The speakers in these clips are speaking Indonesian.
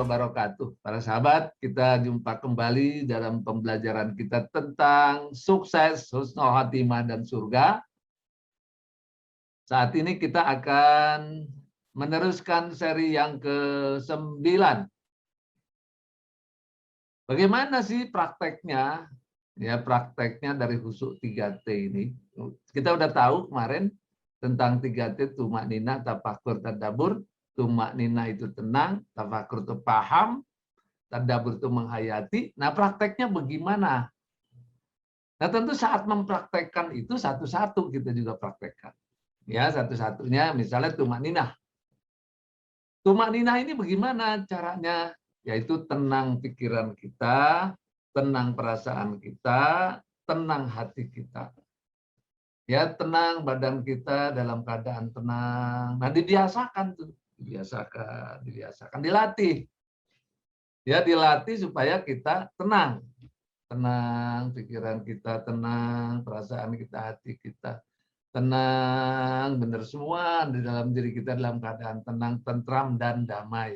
wabarakatuh. Para sahabat, kita jumpa kembali dalam pembelajaran kita tentang sukses, husnul khotimah, dan surga. Saat ini kita akan meneruskan seri yang ke-9. Bagaimana sih prakteknya? Ya, prakteknya dari husuk 3T ini. Kita udah tahu kemarin tentang 3T, tumakninah, tafakur, tadabbur. Tumakninah itu tenang, tafakur itu paham, tadabbur itu menghayati. Nah, prakteknya bagaimana? Nah, tentu saat mempraktekkan itu satu-satu kita juga praktekkan. Ya, satu-satunya misalnya tumakninah. Tumakninah ini bagaimana caranya? Yaitu tenang pikiran kita, tenang perasaan kita, tenang hati kita. Ya, tenang badan kita dalam keadaan tenang. Nah, dibiasakan tuh, dibiasakan, dilatih. Ya, dilatih supaya kita tenang. Tenang, pikiran kita tenang, perasaan kita, hati kita tenang, benar semua di dalam diri kita dalam keadaan tenang, tentram, dan damai.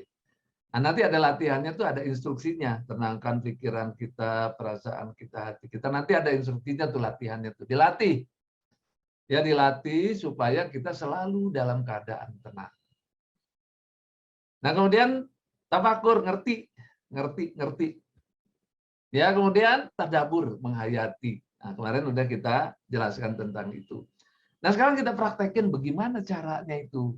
Nah, nanti ada latihannya tuh, ada instruksinya. Tenangkan pikiran kita, perasaan kita, hati kita. Nanti ada instruksinya tuh, latihannya tuh. Dilatih. Ya, dilatih supaya kita selalu dalam keadaan tenang. Nah, kemudian tafakur, ngerti. Ya, kemudian tadabbur, menghayati. Nah, kemarin udah kita jelaskan tentang itu. Nah, sekarang kita praktekin bagaimana caranya itu.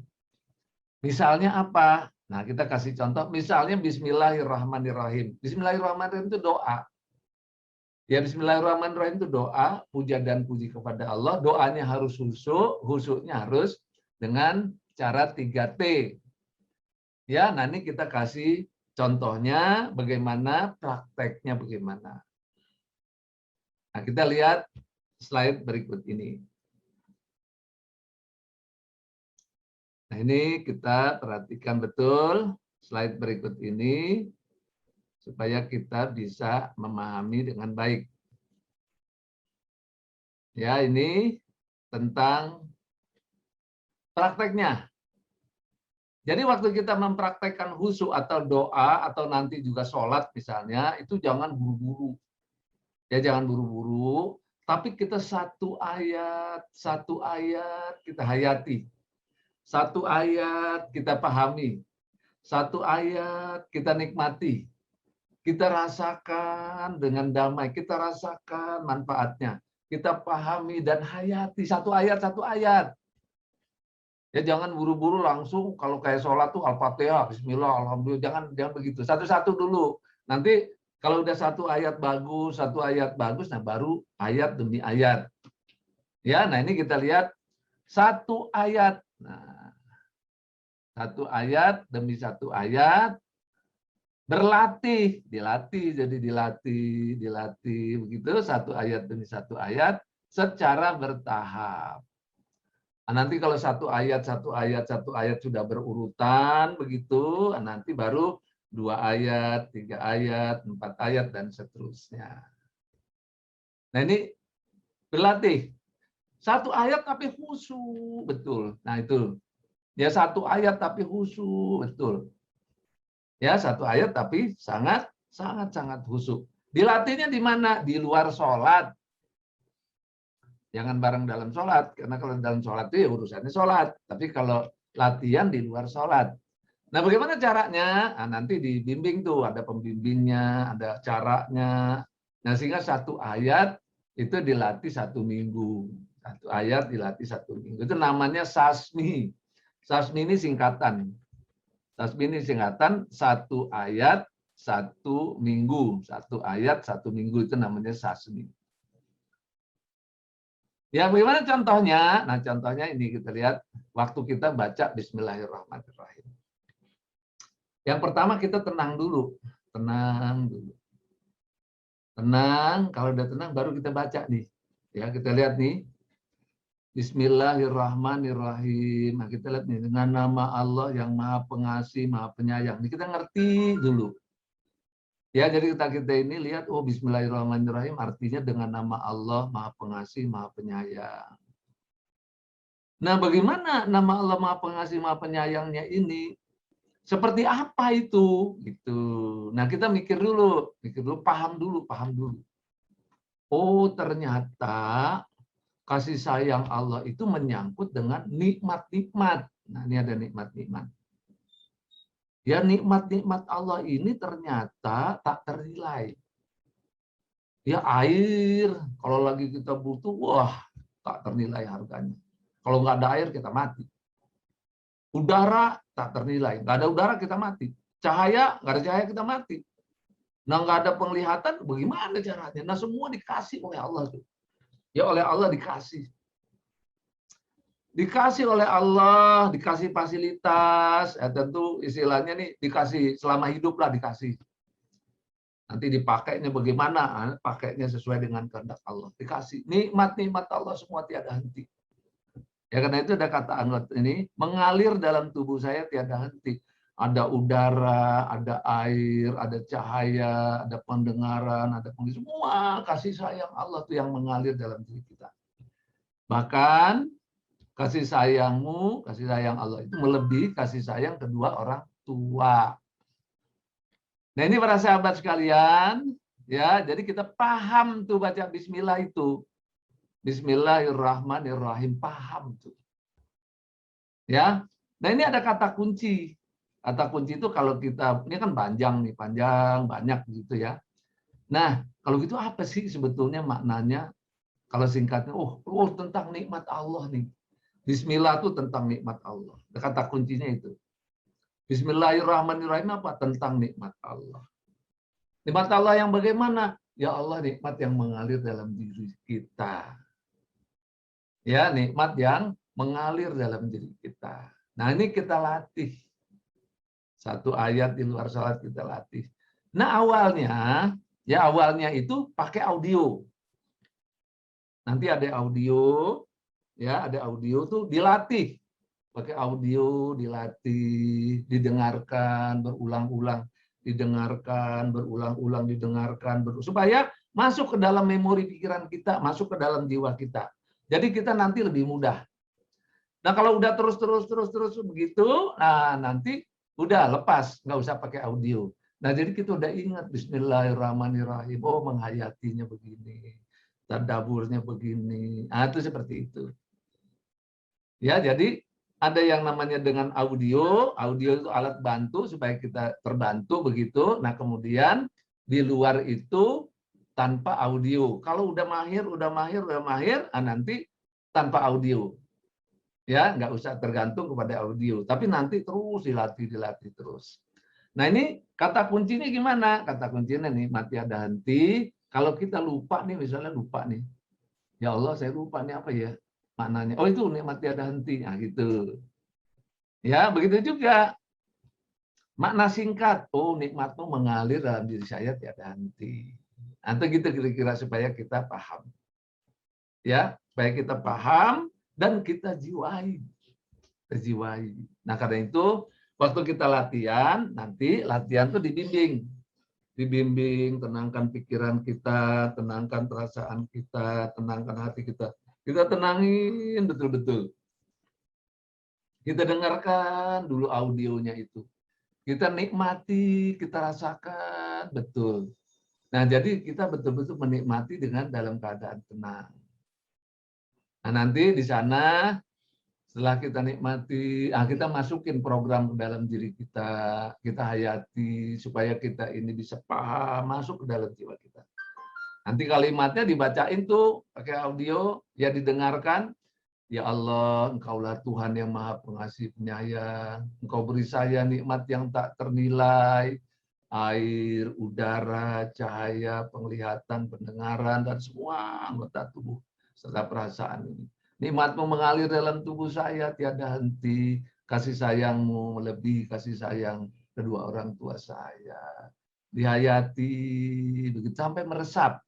Misalnya apa? Nah, kita kasih contoh. Misalnya Bismillahirrahmanirrahim. Bismillahirrahmanirrahim itu doa. Ya, Bismillahirrahmanirrahim itu doa, puja dan puji kepada Allah. Doanya harus husuk, husuknya harus dengan cara 3T. Ya, nanti kita kasih contohnya bagaimana, prakteknya bagaimana. Nah, kita lihat slide berikut ini. Nah, ini kita perhatikan betul slide berikut ini supaya kita bisa memahami dengan baik. Ya, ini tentang prakteknya. Jadi waktu kita mempraktekkan husuk atau doa atau nanti juga sholat misalnya, itu jangan buru-buru. Ya, jangan buru-buru, tapi kita satu ayat kita hayati. Satu ayat kita pahami. Satu ayat kita nikmati. Kita rasakan dengan damai, kita rasakan manfaatnya. Kita pahami dan hayati satu ayat. Ya, jangan buru-buru langsung kalau kayak sholat tuh Al-Fatihah, Bismillah, Alhamdulillah, jangan begitu. Satu-satu dulu. Nanti kalau udah satu ayat bagus, nah baru ayat demi ayat. Ya, nah ini kita lihat satu ayat. Nah, satu ayat demi satu ayat. Berlatih, dilatih begitu, satu ayat demi satu ayat secara bertahap. Nah, nanti kalau satu ayat sudah berurutan begitu, nanti baru 2 ayat, 3 ayat, 4 ayat, dan seterusnya. Nah, ini berlatih. Satu ayat tapi khusyuk, betul. Nah, itu. Ya, satu ayat tapi khusyuk, betul. Ya, satu ayat tapi sangat khusyuk. Dilatihnya di mana? Di luar sholat. Jangan bareng dalam sholat, karena kalau dalam sholat itu ya urusannya sholat. Tapi kalau latihan di luar sholat. Nah, bagaimana caranya? Nah, nanti dibimbing tuh, ada pembimbingnya, ada caranya. Nah, sehingga satu ayat itu dilatih 1 minggu. Satu ayat dilatih 1 minggu. Itu namanya sasmi. Sasmi ini singkatan. Tasbih ini singkatan 1 ayat 1 minggu. 1 ayat 1 minggu itu namanya sasmi. Ya, bagaimana contohnya? Nah, contohnya ini kita lihat waktu kita baca Bismillahirrahmanirrahim. Yang pertama kita tenang dulu. Tenang, kalau udah tenang baru kita baca nih. Ya, kita lihat nih. Bismillahirrahmanirrahim. Nah, kita lihat nih, dengan nama Allah yang Maha Pengasih, Maha Penyayang. Ini kita ngerti dulu. Ya, jadi kita ini lihat, oh, Bismillahirrahmanirrahim artinya dengan nama Allah Maha Pengasih, Maha Penyayang. Nah, bagaimana nama Allah Maha Pengasih, Maha Penyayangnya ini? Seperti apa itu? Gitu. Nah, kita mikir dulu, paham dulu. Oh, ternyata kasih sayang Allah itu menyangkut dengan nikmat-nikmat. Nah, ini ada nikmat-nikmat. Ya, nikmat-nikmat Allah ini ternyata tak ternilai. Ya, air, kalau lagi kita butuh, wah, tak ternilai harganya. Kalau nggak ada air, kita mati. Udara, tak ternilai. Nggak ada udara, kita mati. Cahaya, nggak ada cahaya, kita mati. Nah, nggak ada penglihatan, bagaimana caranya? Nah, semua dikasih oleh Allah. Ya, oleh Allah dikasih. Dikasih oleh Allah, dikasih fasilitas, ya tentu istilahnya nih dikasih selama hidup lah dikasih. Nanti dipakainya bagaimana? Pakainya sesuai dengan kehendak Allah. Dikasih nikmat-nikmat Allah semua tiada henti. Ya karena itu ada kata anggota ini mengalir dalam tubuh saya tiada henti. Ada udara, ada air, ada cahaya, ada pendengaran, ada semua kasih sayang Allah tuh yang mengalir dalam diri kita. Bahkan kasih sayangmu, kasih sayang Allah itu melebihi kasih sayang kedua orang tua. Nah ini para sahabat sekalian, ya jadi kita paham tuh baca Bismillah itu. Bismillahirrahmanirrahim, paham tuh. Ya, nah ini ada kata kunci. Kata kunci itu kalau kita, ini kan panjang nih, panjang, banyak gitu ya. Nah, kalau gitu apa sih sebetulnya maknanya? Kalau singkatnya, tentang nikmat Allah nih. Bismillah itu tentang nikmat Allah. Kata kuncinya itu. Bismillahirrahmanirrahim apa? Tentang nikmat Allah. Nikmat Allah yang bagaimana? Ya Allah, nikmat yang mengalir dalam diri kita. Ya, nikmat yang mengalir dalam diri kita. Nah, ini kita latih. Satu ayat di luar salat kita latih. Nah, awalnya itu pakai audio. Nanti ada audio, ya, ada audio tuh dilatih. Pakai audio, dilatih, didengarkan berulang-ulang, supaya masuk ke dalam memori pikiran kita, masuk ke dalam jiwa kita. Jadi kita nanti lebih mudah. Nah kalau udah terus begitu, nah nanti udah lepas, nggak usah pakai audio. Nah jadi kita udah ingat Bismillahirrahmanirrahim. Oh menghayatinya begini, tadaburnya begini. Nah itu seperti itu. Ya jadi ada yang namanya dengan audio itu alat bantu supaya kita terbantu begitu. Nah kemudian di luar itu tanpa audio. Kalau udah mahir, nah nanti tanpa audio. Ya nggak usah tergantung kepada audio, tapi nanti terus dilatih terus. Nah ini kata kuncinya gimana? Kata kuncinya nih mati ada henti. Kalau kita lupa nih, misalnya lupa nih, ya Allah saya lupa nih apa ya maknanya. Oh itu nikmat tiada henti, nah gitu. Ya begitu juga makna singkat. Oh nikmatmu mengalir dalam diri saya tiada henti. Atau gitu kira-kira supaya kita paham. Ya supaya kita paham dan kita jiwai. Nah karena itu waktu kita latihan, nanti latihan tuh dibimbing, tenangkan pikiran kita, tenangkan perasaan kita, tenangkan hati kita. Kita tenangin betul-betul. Kita dengarkan dulu audionya itu. Kita nikmati, kita rasakan betul. Nah jadi kita betul-betul menikmati dengan dalam keadaan tenang. Nah nanti di sana setelah kita nikmati, kita masukin program ke dalam diri kita hayati supaya kita ini bisa paham, masuk ke dalam jiwa kita. Nanti kalimatnya dibacain tuh pakai audio, ya didengarkan. Ya Allah, Engkaulah Tuhan yang Maha Pengasih Penyayang. Engkau beri saya nikmat yang tak ternilai, air, udara, cahaya, penglihatan, pendengaran, dan semua anggota tubuh serta perasaan ini. Nikmat-Mu mengalir dalam tubuh saya tiada henti. Kasih sayang-Mu melebihi kasih sayang kedua orang tua saya. Dihayati begitu sampai meresap,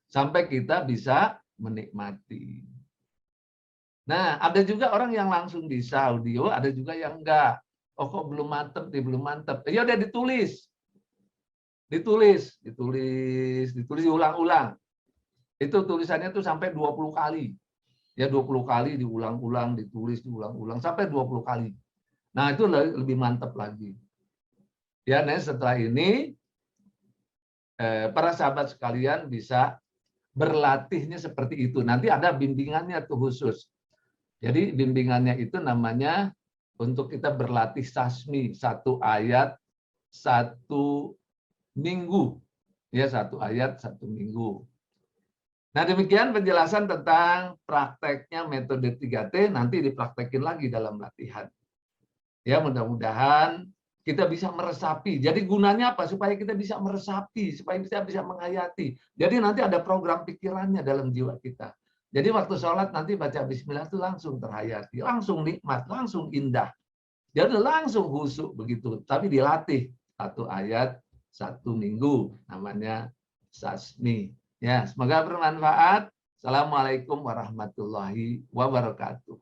sampai kita bisa menikmati. Nah, ada juga orang yang langsung bisa audio, ada juga yang enggak. Oh kok belum mantep nih, belum mantep. Ya udah ditulis. Ditulis diulang-ulang. Itu tulisannya tuh sampai 20 kali. Ya 20 kali diulang-ulang, ditulis diulang-ulang sampai 20 kali. Nah, itu lebih mantap lagi. Ya, nah setelah ini para sahabat sekalian bisa berlatihnya seperti itu. Nanti ada bimbingannya tuh khusus. Jadi bimbingannya itu namanya untuk kita berlatih sasmi, satu ayat satu minggu. Ya, satu ayat satu minggu. Nah, demikian penjelasan tentang prakteknya metode 3T, nanti dipraktekin lagi dalam latihan. Ya, mudah-mudahan kita bisa meresapi. Jadi gunanya apa? Supaya kita bisa meresapi, supaya kita bisa menghayati. Jadi nanti ada program pikirannya dalam jiwa kita. Jadi waktu sholat nanti baca bismillah itu langsung terhayati, langsung nikmat, langsung indah. Jadi langsung khusyuk begitu. Tapi dilatih satu ayat, satu minggu. Namanya sasmi. Ya, semoga bermanfaat. Assalamualaikum warahmatullahi wabarakatuh.